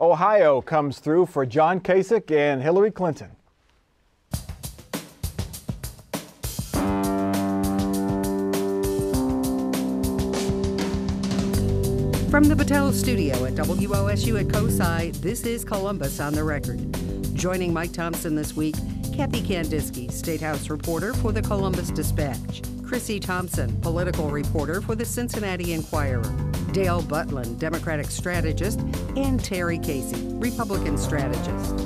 Ohio comes through for John Kasich and Hillary Clinton. From the Battelle Studio at WOSU at COSI, this is Columbus on the Record. Joining Mike Thompson this week, Kathy Kandinsky, State House reporter for the Columbus Dispatch, Chrissy Thompson, political reporter for the Cincinnati Enquirer, Dale Butlin, Democratic strategist, and Terry Casey, Republican strategist.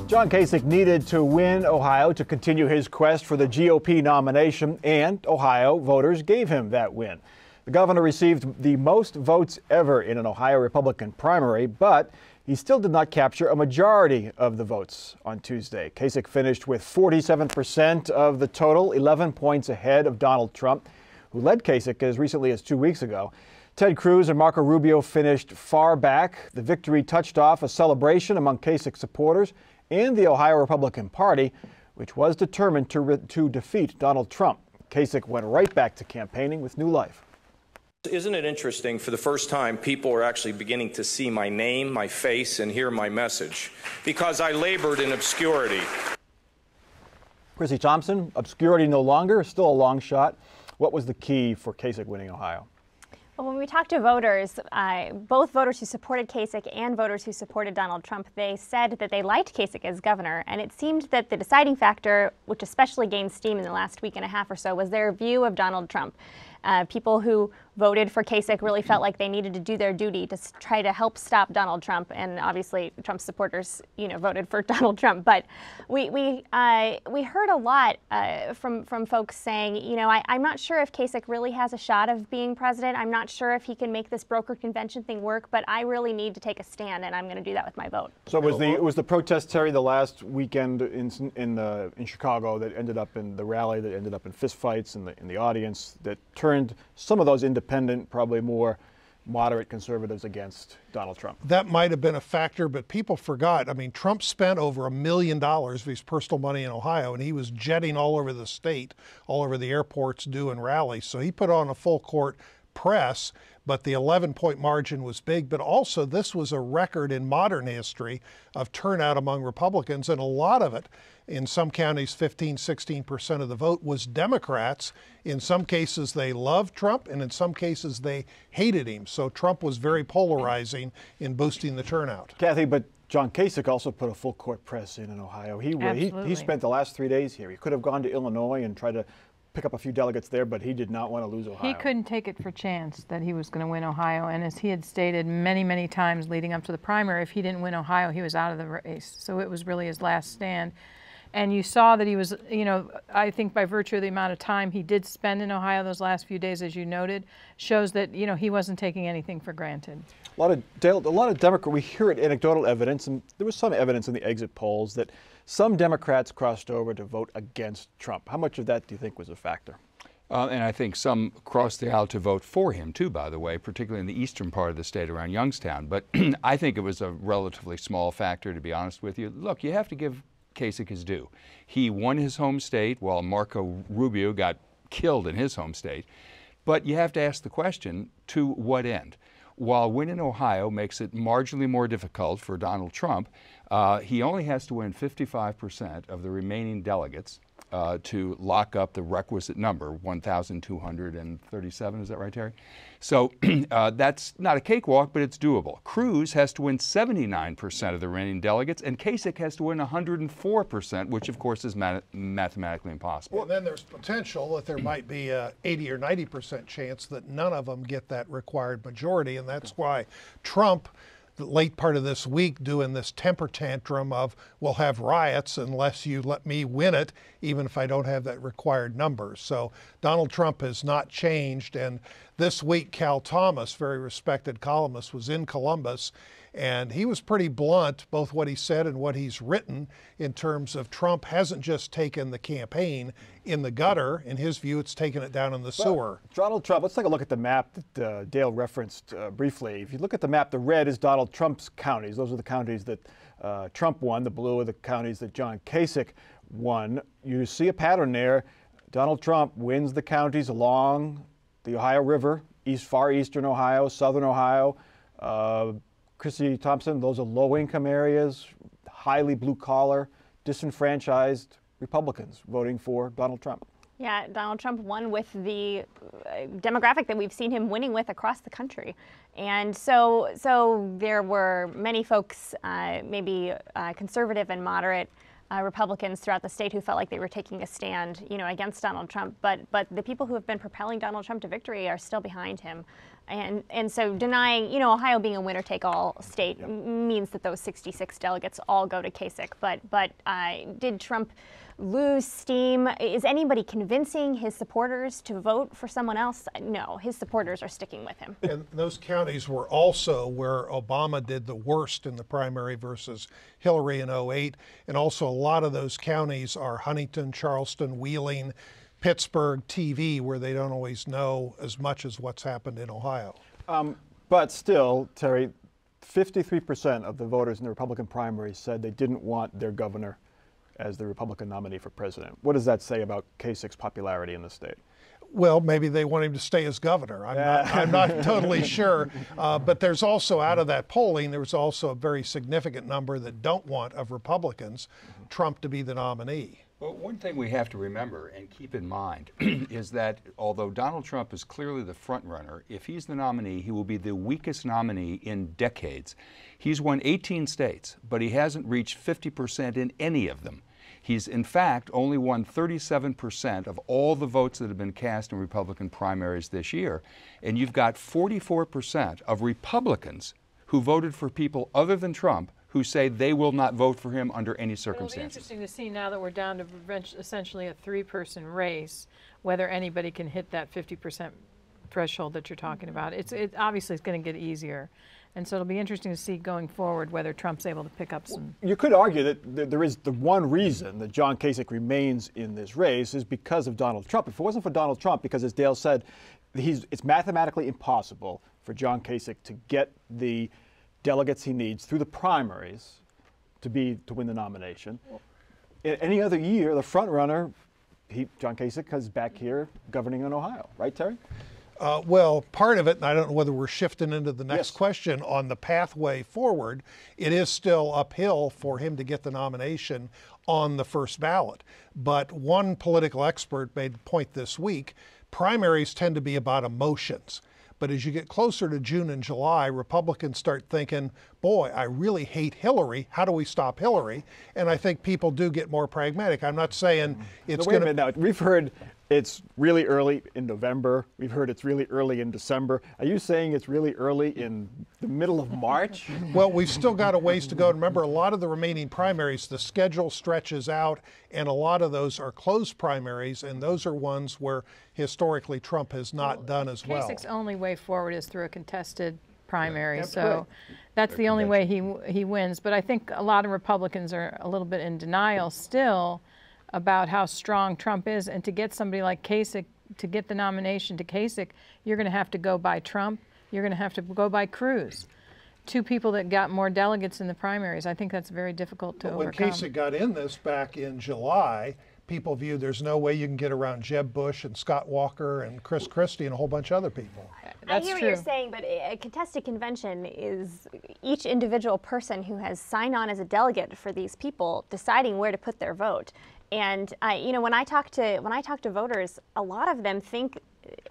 John Kasich needed to win Ohio to continue his quest for the GOP nomination, and Ohio voters gave him that win. The governor received the most votes ever in an Ohio Republican primary, but he still did not capture a majority of the votes on Tuesday. Kasich finished with 47% of the total, 11 points ahead of Donald Trump, who led Kasich as recently as 2 weeks ago. Ted Cruz and Marco Rubio finished far back. The victory touched off a celebration among Kasich supporters and the Ohio Republican Party, which was determined to defeat Donald Trump. Kasich went right back to campaigning with new life. Isn't it interesting, for the first time, people are actually beginning to see my name, my face, and hear my message, because I labored in obscurity. Chrissy Thompson, obscurity no longer, still a long shot. What was the key for Kasich winning Ohio? Well, when we talked to voters, both voters who supported Kasich and voters who supported Donald Trump, they said that they liked Kasich as governor. And it seemed that the deciding factor, which especially gained steam in the last week and a half or so, was their view of Donald Trump. People who voted for Kasich really felt like they needed to do their duty to try to help stop Donald Trump, and obviously Trump supporters, voted for Donald Trump. But we heard a lot from folks saying, I'm not sure if Kasich really has a shot of being president. I'm not sure if he can make this broker convention thing work, but I really need to take a stand, and I'm going to do that with my vote. So was the protest, Terry, the last weekend in Chicago that ended up in the rally, that ended up in fistfights in the audience, that turned some of those independent, probably more moderate conservatives against Donald Trump? That might have been a factor, but people forgot. I mean, Trump spent over $1 million of his personal money in Ohio, and he was jetting all over the state, all over the airports, doing rallies. So he put on a full court press, but the 11-point margin was big. But also, this was a record in modern history of turnout among Republicans, and a lot of it, in some counties, 15–16% of the vote was Democrats. In some cases, they loved Trump, and in some cases, they hated him. So Trump was very polarizing in boosting the turnout. Kathy, but John Kasich also put a full court press in Ohio. He spent the last 3 days here. He could have gone to Illinois and tried to pick up a few delegates there, but he did not want to lose Ohio. He couldn't take it for chance that he was going to win Ohio, and as he had stated many, many times leading up to the primary, if he didn't win Ohio, he was out of the race. So it was really his last stand. And you saw that he was, I think by virtue of the amount of time he did spend in Ohio those last few days, as you noted, shows that, he wasn't taking anything for granted. A lot of Democrats, we hear it anecdotal evidence, and there was some evidence in the exit polls that some Democrats crossed over to vote against Trump. How much of that do you think was a factor? And I think some crossed the aisle to vote for him, too, by the way, particularly in the eastern part of the state around Youngstown. But I think it was a relatively small factor, to be honest with you. Look, you have to give Kasich his due. He won his home state while Marco Rubio got killed in his home state. But you have to ask the question, to what end? While winning Ohio makes it marginally more difficult for Donald Trump, he only has to win 55% of the remaining delegates to lock up the requisite number, 1,237, is that right, Terry? So that's not a cakewalk, but it's doable. Cruz has to win 79% of the remaining delegates, and Kasich has to win 104%, which of course is mathematically impossible. Well, then there's potential that there might be a 80 or 90% chance that none of them get that required majority, and that's why Trump, the late part of this week, doing this temper tantrum of, we'll have riots unless you let me win it, even if I don't have that required number. So Donald Trump has not changed. And this week, Cal Thomas, very respected columnist, was in Columbus, and he was pretty blunt, both what he said and what he's written, in terms of Trump hasn't just taken the campaign in the gutter. In his view, it's taken it down in the sewer. Donald Trump, let's take a look at the map that Dale referenced briefly. If you look at the map, the red is Donald Trump's counties. Those are the counties that Trump won. The blue are the counties that John Kasich won. You see a pattern there. Donald Trump wins the counties along the Ohio River, far eastern Ohio, southern Ohio, Chrissy Thompson, those are low-income areas, highly blue-collar, disenfranchised Republicans voting for Donald Trump. Yeah, Donald Trump won with the demographic that we've seen him winning with across the country. And so there were many folks, maybe conservative and moderate Republicans throughout the state who felt like they were taking a stand, against Donald Trump. But the people who have been propelling Donald Trump to victory are still behind him. And so denying, Ohio being a winner-take-all state means that those 66 delegates all go to Kasich. But did Trump lose steam? Is anybody convincing his supporters to vote for someone else? No, his supporters are sticking with him. And those counties were also where Obama did the worst in the primary versus Hillary in 2008. And also a lot of those counties are Huntington, Charleston, Wheeling, Pittsburgh, TV, where they don't always know as much as what's happened in Ohio. But still, Terry, 53% of the voters in the Republican primary said they didn't want their governor as the Republican nominee for president. What does that say about Kasich's popularity in the state? Well, maybe they want him to stay as governor. I'm not totally sure. But there's also, out of that polling, there was also a very significant number that don't want, of Republicans, Trump to be the nominee. Well, one thing we have to remember and keep in mind is that although Donald Trump is clearly the front runner, if he's the nominee, he will be the weakest nominee in decades. He's won 18 states, but he hasn't reached 50% in any of them. He's, in fact, only won 37% of all the votes that have been cast in Republican primaries this year. And you've got 44% of Republicans who voted for people other than Trump who say they will not vote for him under any circumstances. It'll be interesting to see now that we're down to essentially a three-person race, whether anybody can hit that 50% threshold that you're talking about. It obviously is going to get easier. And so it'll be interesting to see going forward whether Trump's able to pick up some. You could argue that there is the one reason that John Kasich remains in this race is because of Donald Trump. If it wasn't for Donald Trump, because as Dale said, it's mathematically impossible for John Kasich to get the delegates he needs through the primaries to win the nomination. In any other year, the front runner, John Kasich, is back here governing in Ohio, right, Terry? Well, part of it, and I don't know whether we're shifting into the next question, on the pathway forward, it is still uphill for him to get the nomination on the first ballot. But one political expert made the point this week, primaries tend to be about emotions. But as you get closer to June and July, Republicans start thinking, boy, I really hate Hillary. How do we stop Hillary? And I think people do get more pragmatic. I'm not saying it's going to... Wait a minute now. We've heard it's really early in November. We've heard it's really early in December. Are you saying it's really early in the middle of March? Well, we've still got a ways to go. Remember, a lot of the remaining primaries, the schedule stretches out, and a lot of those are closed primaries, and those are ones where historically Trump has not done as well. Kasich's only way forward is through a contested primary, so that's the only way he wins. But I think a lot of Republicans are a little bit in denial still about how strong Trump is, and to get somebody like Kasich, to get the nomination to Kasich, you're going to have to go by Trump, you're going to have to go by Cruz. Two people that got more delegates in the primaries. I think that's very difficult to overcome. When Kasich got in this back in July, people viewed there's no way you can get around Jeb Bush and Scott Walker and Chris Christie and a whole bunch of other people. I hear what you're saying, but a contested convention is each individual person who has signed on as a delegate for these people deciding where to put their vote. And when I talk to voters, a lot of them think,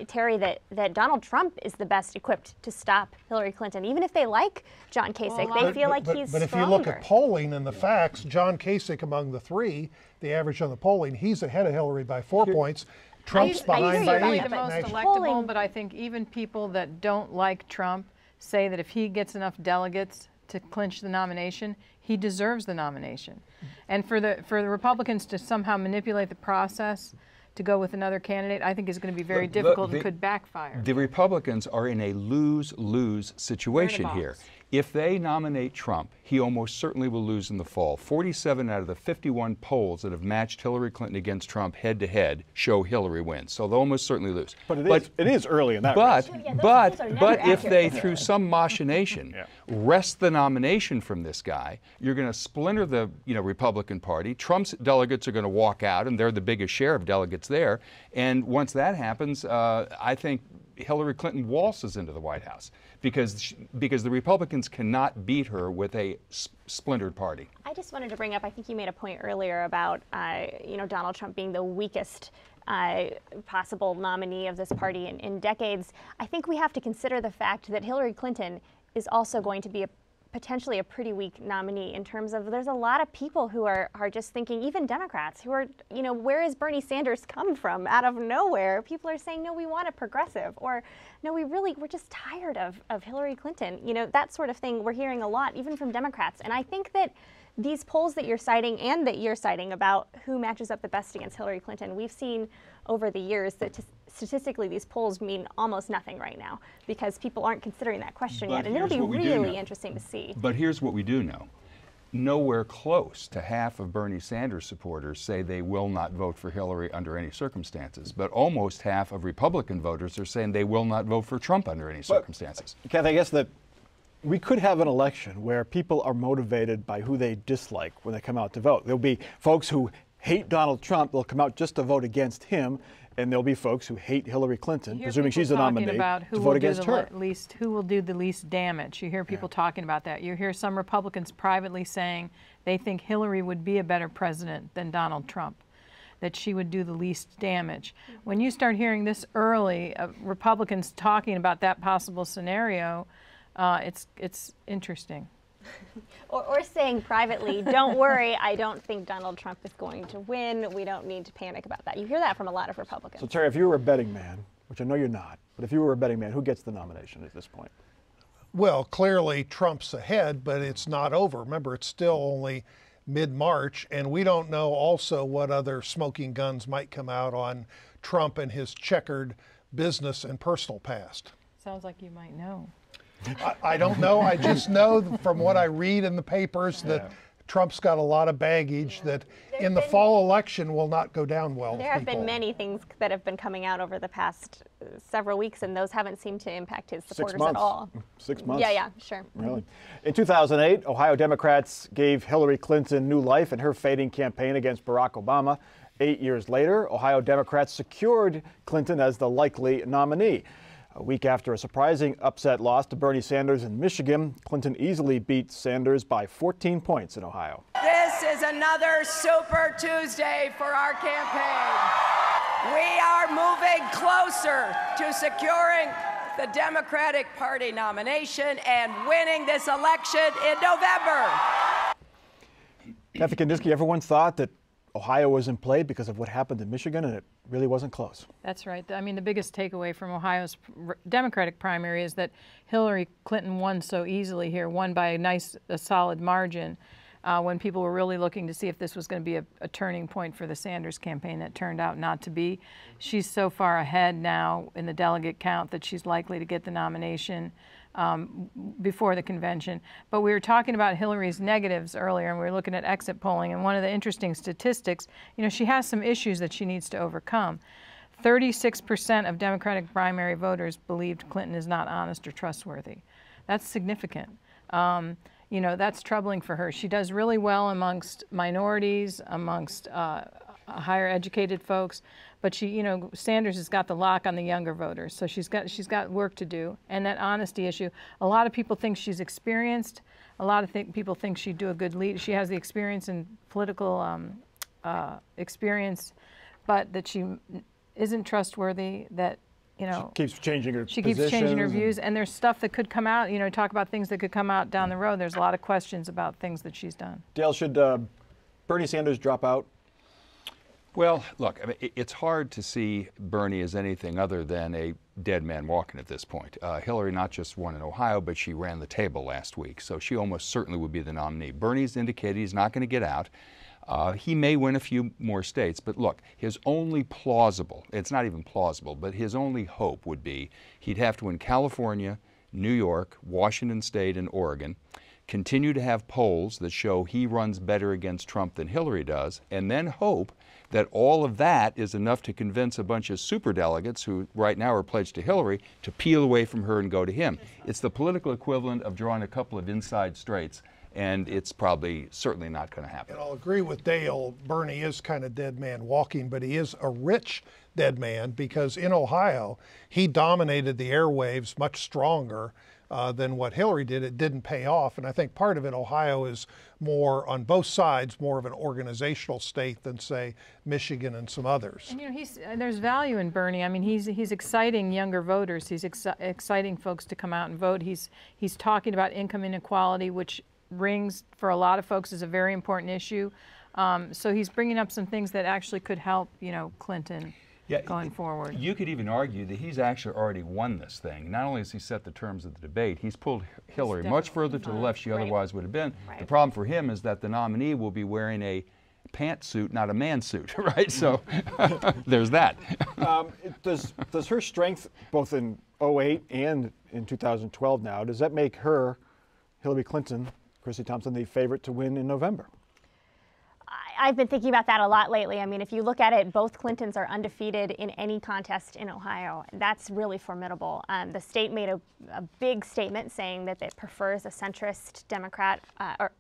Terry, that Donald Trump is the best equipped to stop Hillary Clinton. Even if they like John Kasich, they feel like he's But if you look at polling and the facts, John Kasich among the three, the average on the polling, he's ahead of Hillary by 4 points. Trump's behind by 8. The most electable, but I think even people that don't like Trump say that if he gets enough delegates to clinch the nomination, he deserves the nomination. And for the Republicans to somehow manipulate the process to go with another candidate, I think is going to be very difficult and could backfire. The Republicans are in a lose-lose situation here. If they nominate Trump, he almost certainly will lose in the fall. 47 out of the 51 polls that have matched Hillary Clinton against Trump head-to-head show Hillary wins, so they'll almost certainly lose. But it is early in that race. But if they, accurate. through some machination, wrest the nomination from this guy, you're going to splinter the Republican Party. Trump's delegates are going to walk out, and they're the biggest share of delegates there. And once that happens, I think Hillary Clinton waltzes into the White House because the Republicans cannot beat her with a splintered party. I just wanted to bring up, I think you made a point earlier about Donald Trump being the weakest possible nominee of this party in decades. I think we have to consider the fact that Hillary Clinton is also going to be potentially a pretty weak nominee in terms of there's a lot of people who are just thinking, even Democrats, who are, where is Bernie Sanders come from out of nowhere? People are saying, no, we want a progressive, or no, we're just tired of Hillary Clinton. That sort of thing we're hearing a lot, even from Democrats. And I think that these polls that you're citing and that you're citing about who matches up the best against Hillary Clinton, we've seen over the years that statistically these polls mean almost nothing right now because people aren't considering that question yet. And it'll be really interesting to see. But here's what we do know. Nowhere close to half of Bernie Sanders supporters say they will not vote for Hillary under any circumstances. But almost half of Republican voters are saying they will not vote for Trump under any circumstances. Kathy, I guess that we could have an election where people are motivated by who they dislike when they come out to vote. There'll be folks who hate Donald Trump, they'll come out just to vote against him, and there'll be folks who hate Hillary Clinton, presuming she's the nominee, to vote against her. Who will do the least damage. You hear people talking about that. You hear some Republicans privately saying they think Hillary would be a better president than Donald Trump, that she would do the least damage. When you start hearing this early, Republicans talking about that possible scenario, it's interesting. Or saying privately, don't worry, I don't think Donald Trump is going to win. We don't need to panic about that. You hear that from a lot of Republicans. So Terry, if you were a betting man, which I know you're not, but if you were a betting man, who gets the nomination at this point? Well, clearly Trump's ahead, but it's not over. Remember, it's still only mid-March, and we don't know also what other smoking guns might come out on Trump and his checkered business and personal past. Sounds like you might know. I don't know. I just know from what I read in the papers that Trump's got a lot of baggage that in the fall election will not go down well. There have been many things that have been coming out over the past several weeks, and those haven't seemed to impact his supporters at all. 6 months? Yeah, sure. Really? In 2008, Ohio Democrats gave Hillary Clinton new life in her fading campaign against Barack Obama. 8 years later, Ohio Democrats secured Clinton as the likely nominee. A week after a surprising upset loss to Bernie Sanders in Michigan, Clinton easily beat Sanders by 14 points in Ohio. This is another Super Tuesday for our campaign. We are moving closer to securing the Democratic Party nomination and winning this election in November. Kathy Kandinsky, everyone thought that Ohio was in play because of what happened in Michigan, and it really wasn't close. That's right. I mean, the biggest takeaway from Ohio's Democratic primary is that Hillary Clinton won so easily here, won by a solid margin, when people were really looking to see if this was going to be a turning point for the Sanders campaign. That turned out not to be. She's so far ahead now in the delegate count that she's likely to get the nomination before the convention. But we were talking about Hillary's negatives earlier, and we were looking at exit polling, and one of the interesting statistics, she has some issues that she needs to overcome. 36% of Democratic primary voters believed Clinton is not honest or trustworthy. That's significant. That's troubling for her. She does really well amongst minorities, amongst higher educated folks, but Sanders has got the lock on the younger voters, so she's got work to do. And that honesty issue, a lot of people think she's experienced. A lot of people think she'd do a good lead. She has the experience in political experience, but that she isn't trustworthy. That she keeps changing her. She keeps changing her views, and there's stuff that could come out. Talk about things that could come out down the road. There's a lot of questions about things that she's done. Dale, should Bernie Sanders drop out? Well, look, I mean, it's hard to see Bernie as anything other than a dead man walking at this point. Hillary not just won in Ohio, but she ran the table last week, so she almost certainly would be the nominee. Bernie's indicated he's not going to get out. He may win a few more states, but look, his only plausible, it's not even plausible, but his only hope would be he'd have to win California, New York, Washington State, and Oregon, continue to have polls that show he runs better against Trump than Hillary does, and then hope that all of that is enough to convince a bunch of superdelegates who right now are pledged to Hillary to peel away from her and go to him. It's the political equivalent of drawing a couple of inside straights, and it's certainly not going to happen. And I'll agree with Dale. Bernie is kind of dead man walking, but he is a rich dead man, because in Ohio, he dominated the airwaves much stronger than what Hillary did. It didn't pay off. And I think part of it, Ohio is more, on both sides, more of an organizational state than, say, Michigan and some others. And, you know, there's value in Bernie. I mean, he's exciting younger voters. He's exciting folks to come out and vote. He's talking about income inequality, which rings for a lot of folks is a very important issue. So he's bringing up some things that actually could help, you know, Clinton. Yeah, going forward. You could even argue that he's actually already won this thing. Not only has he set the terms of the debate, he's pulled Hillary much further to the left she otherwise would have been. Right. The problem for him is that the nominee will be wearing a pantsuit, not a man suit, right? So there's that. Does her strength, both in 2008 and in 2012 now, does that make her, Hillary Clinton, Chrissy Thompson, the favorite to win in November? I've been thinking about that a lot lately. I mean, if you look at it, both Clintons are undefeated in any contest in Ohio. That's really formidable. The state made a big statement saying that it prefers a centrist Democrat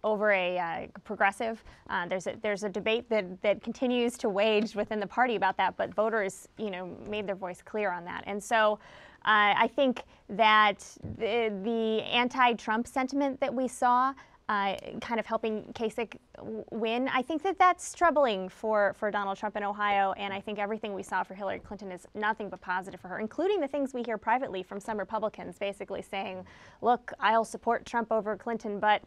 over a progressive. There's a debate that continues to wage within the party about that, but voters, you know, made their voice clear on that. And so I think that the anti-Trump sentiment that we saw kind of helping Kasich win. I think that that's troubling for Donald Trump in Ohio, and I think everything we saw for Hillary Clinton is nothing but positive for her, including the things we hear privately from some Republicans basically saying, look, I'll support Trump over Clinton, but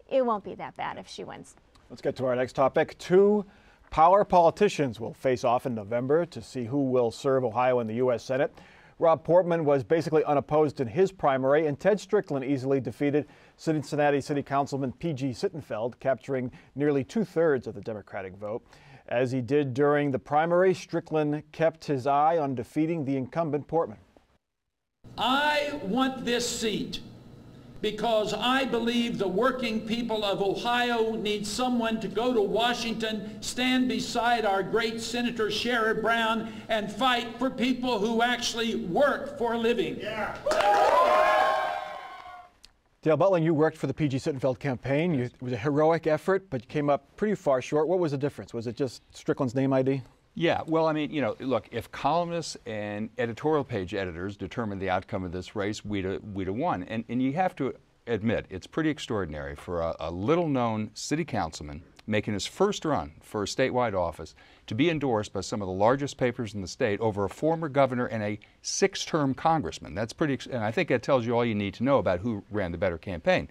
it won't be that bad if she wins. Let's get to our next topic. Two power politicians will face off in November to see who will serve Ohio in the U.S. Senate. Rob Portman was basically unopposed in his primary, and Ted Strickland easily defeated Cincinnati City Councilman P.G. Sittenfeld, capturing nearly 2/3 of the Democratic vote. As he did during the primary, Strickland kept his eye on defeating the incumbent Portman. I want this seat because I believe the working people of Ohio need someone to go to Washington, stand beside our great Senator Sherrod Brown, and fight for people who actually work for a living. Yeah. Dale Butler, you worked for the P.G. Sittenfeld campaign. It was a heroic effort, but you came up pretty far short. What was the difference? Was it just Strickland's name ID? Yeah, well, I mean, you know, look, if columnists and editorial page editors determined the outcome of this race, we'd have won. And you have to admit, it's pretty extraordinary for a little-known city councilman making his first run for a statewide office to be endorsed by some of the largest papers in the state over a former governor and a 6-term congressman. That's pretty, and I think that tells you all you need to know about who ran the better campaign.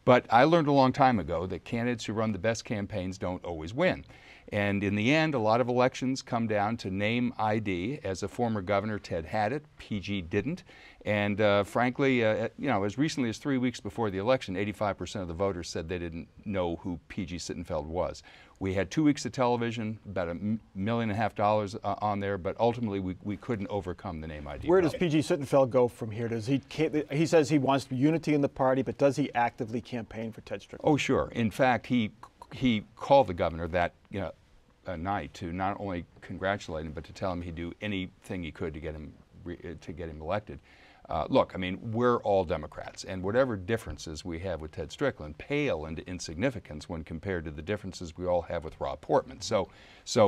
But I learned a long time ago that candidates who run the best campaigns don't always win. And in the end, a lot of elections come down to name ID. As a former governor, Ted had it, PG didn't. And frankly, you know, as recently as 3 weeks before the election, 85% of the voters said they didn't know who P.G. Sittenfeld was. We had 2 weeks of television, about $1.5 million on there, but ultimately we couldn't overcome the name ID. Where does P.G. Sittenfeld go from here? Does he says he wants unity in the party, but does he actively campaign for Ted Strickland? Oh, sure. In fact, he called the governor that night to not only congratulate him, but to tell him he'd do anything he could to get him elected. Look, I mean, we're all Democrats, and whatever differences we have with Ted Strickland pale into insignificance when compared to the differences we all have with Rob Portman. So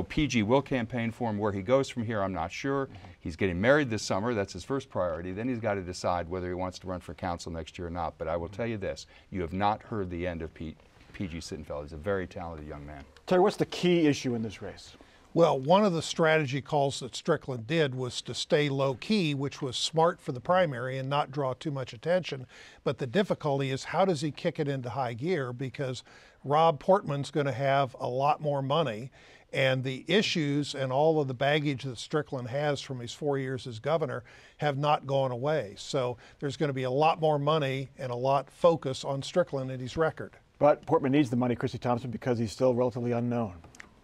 PG will campaign for him. Where he goes from here, I'm not sure. He's getting married this summer. That's his first priority. Then he's got to decide whether he wants to run for council next year or not. But I will tell you this, you have not heard the end of P.G. Sittenfeld. He's a very talented young man. Terry, what's the key issue in this race? Well, one of the strategy calls that Strickland did was to stay low key, which was smart for the primary and not draw too much attention. But the difficulty is, how does he kick it into high gear? Because Rob Portman's going to have a lot more money, and the issues and all of the baggage that Strickland has from his 4 years as governor have not gone away. So there's going to be a lot more money and a lot focus on Strickland and his record. But Portman needs the money, Chrissy Thompson, because he's still relatively unknown.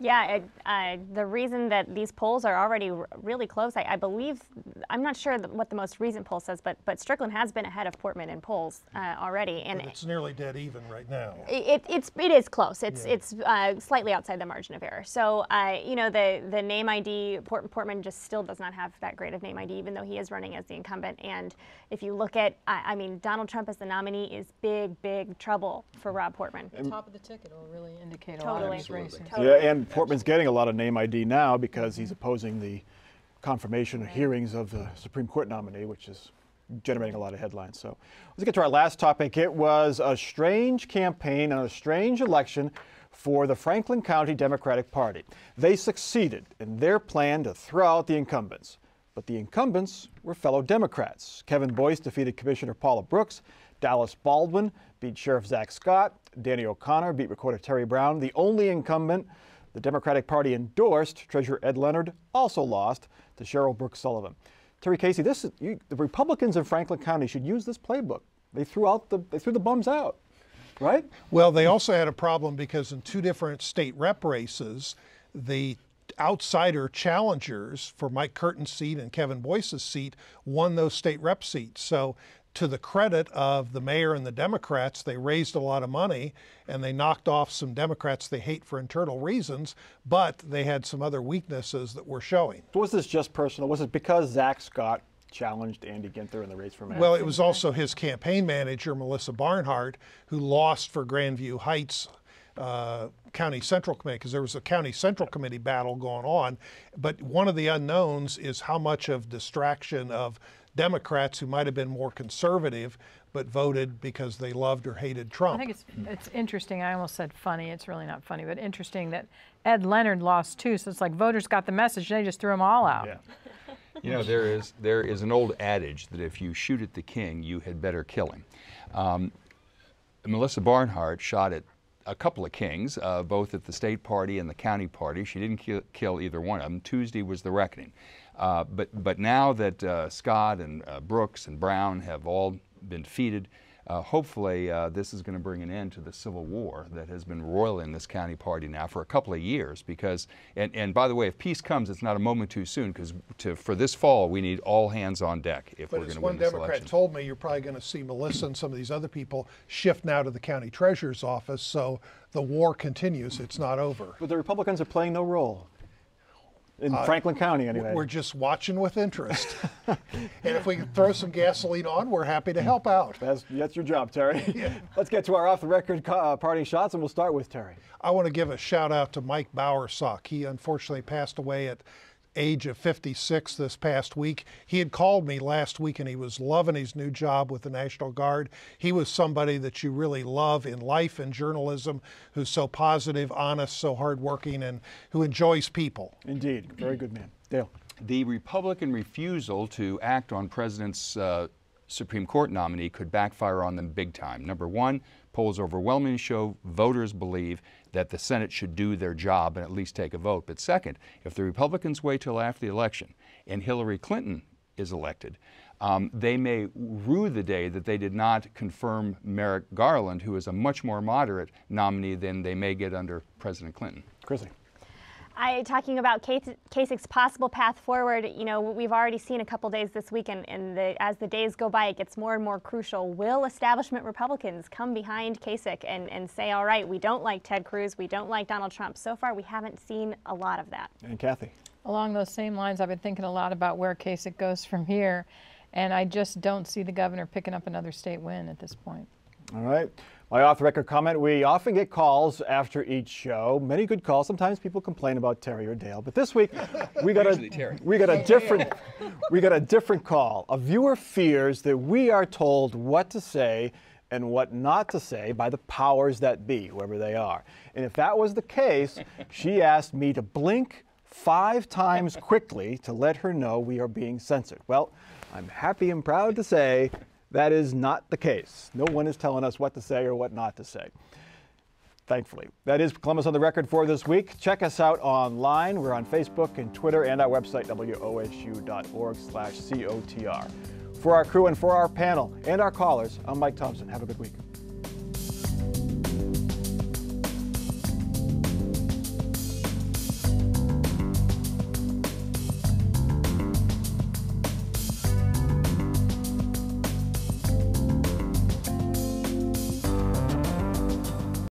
Yeah, the reason that these polls are already really close, I believe, I'm not sure what the most recent poll says, but Strickland has been ahead of Portman in polls already, and but it's nearly dead even right now. It is close. It's slightly outside the margin of error. So you know, the name ID, Portman just still does not have that great of name ID, even though he is running as the incumbent. And if you look at, I mean, Donald Trump as the nominee is big trouble for Rob Portman. The top of the ticket will really indicate totally. A lot of these races. Yeah, and Portman's getting a lot of name ID now because he's opposing the confirmation hearings of the Supreme Court nominee, which is generating a lot of headlines. So let's get to our last topic. It was a strange campaign and a strange election for the Franklin County Democratic Party. They succeeded in their plan to throw out the incumbents. But the incumbents were fellow Democrats. Kevin Boyce defeated Commissioner Paula Brooks. Dallas Baldwin beat Sheriff Zach Scott. Danny O'Connor beat Recorder Terry Brown. The only incumbent the Democratic Party endorsed, Treasurer Ed Leonard, also lost to Cheryl Brooks Sullivan. Terry Casey, the Republicans in Franklin County should use this playbook. They threw the bums out, right? Well, they also had a problem because in 2 different state rep races, the outsider challengers for Mike Curtin's seat and Kevin Boyce's seat won those state rep seats. So to the credit of the mayor and the Democrats, they raised a lot of money and they knocked off some Democrats they hate for internal reasons, but they had some other weaknesses that were showing. Was this just personal? Was it because Zach Scott challenged Andy Ginther in the race for mayor? Well, it was also his campaign manager, Melissa Barnhart, who lost for Grandview Heights County Central Committee, because there was a County Central Committee battle going on. But one of the unknowns is how much of distraction of Democrats who might have been more conservative but voted because they loved or hated Trump. I think it's interesting. I almost said funny. It's really not funny, but interesting that Ed Leonard lost too. So it's like voters got the message, they just threw them all out. Yeah. You know, there is an old adage that if you shoot at the king, you had better kill him. Melissa Barnhart shot at a couple of kings, both at the state party and the county party. She didn't kill either one of them. Tuesday was the reckoning. But now that Scott and Brooks and Brown have all been defeated, hopefully this is going to bring an end to the civil war that has been roiling this county party now for a couple of years. Because, and by the way, if peace comes, it's not a moment too soon, because for this fall we need all hands on deck if we're going to win this election. But as one Democrat told me, you're probably going to see Melissa and some of these other people shift now to the county treasurer's office, so the war continues. It's not over. But the Republicans are playing no role. In Franklin County, anyway. We're just watching with interest. And if we can throw some gasoline on, we're happy to help out. That's your job, Terry. Yeah. Let's get to our off-the-record parting shots, and we'll start with Terry. I want to give a shout-out to Mike Bowersock. He unfortunately passed away at age of 56 this past week. He had called me last week and he was loving his new job with the National Guard. He was somebody that you really love in life and journalism, who's so positive, honest, so hardworking, and who enjoys people. Indeed. Very good man. Dale. The Republican refusal to act on President's Supreme Court nominee could backfire on them big time. Number one, polls overwhelmingly show voters believe that the Senate should do their job and at least take a vote. But second, if the Republicans wait till after the election and Hillary Clinton is elected, they may rue the day that they did not confirm Merrick Garland, who is a much more moderate nominee than they may get under President Clinton. Chrissy. Talking about Kasich's possible path forward, you know, we've already seen a couple days this week, and as the days go by, it gets more and more crucial. Will establishment Republicans come behind Kasich and say, all right, we don't like Ted Cruz, we don't like Donald Trump? So far, we haven't seen a lot of that. And Kathy? Along those same lines, I've been thinking a lot about where Kasich goes from here, and I just don't see the governor picking up another state win at this point. All right. My off-the-record comment, we often get calls after each show, many good calls. Sometimes people complain about Terry or Dale, but this week we got a different call. A viewer fears that we are told what to say and what not to say by the powers that be, whoever they are. And if that was the case, she asked me to blink 5 times quickly to let her know we are being censored. Well, I'm happy and proud to say that is not the case. No one is telling us what to say or what not to say, thankfully. That is Columbus on the Record for this week. Check us out online. We're on Facebook and Twitter and our website, wosu.org/COTR. For our crew and for our panel and our callers, I'm Mike Thompson. Have a good week.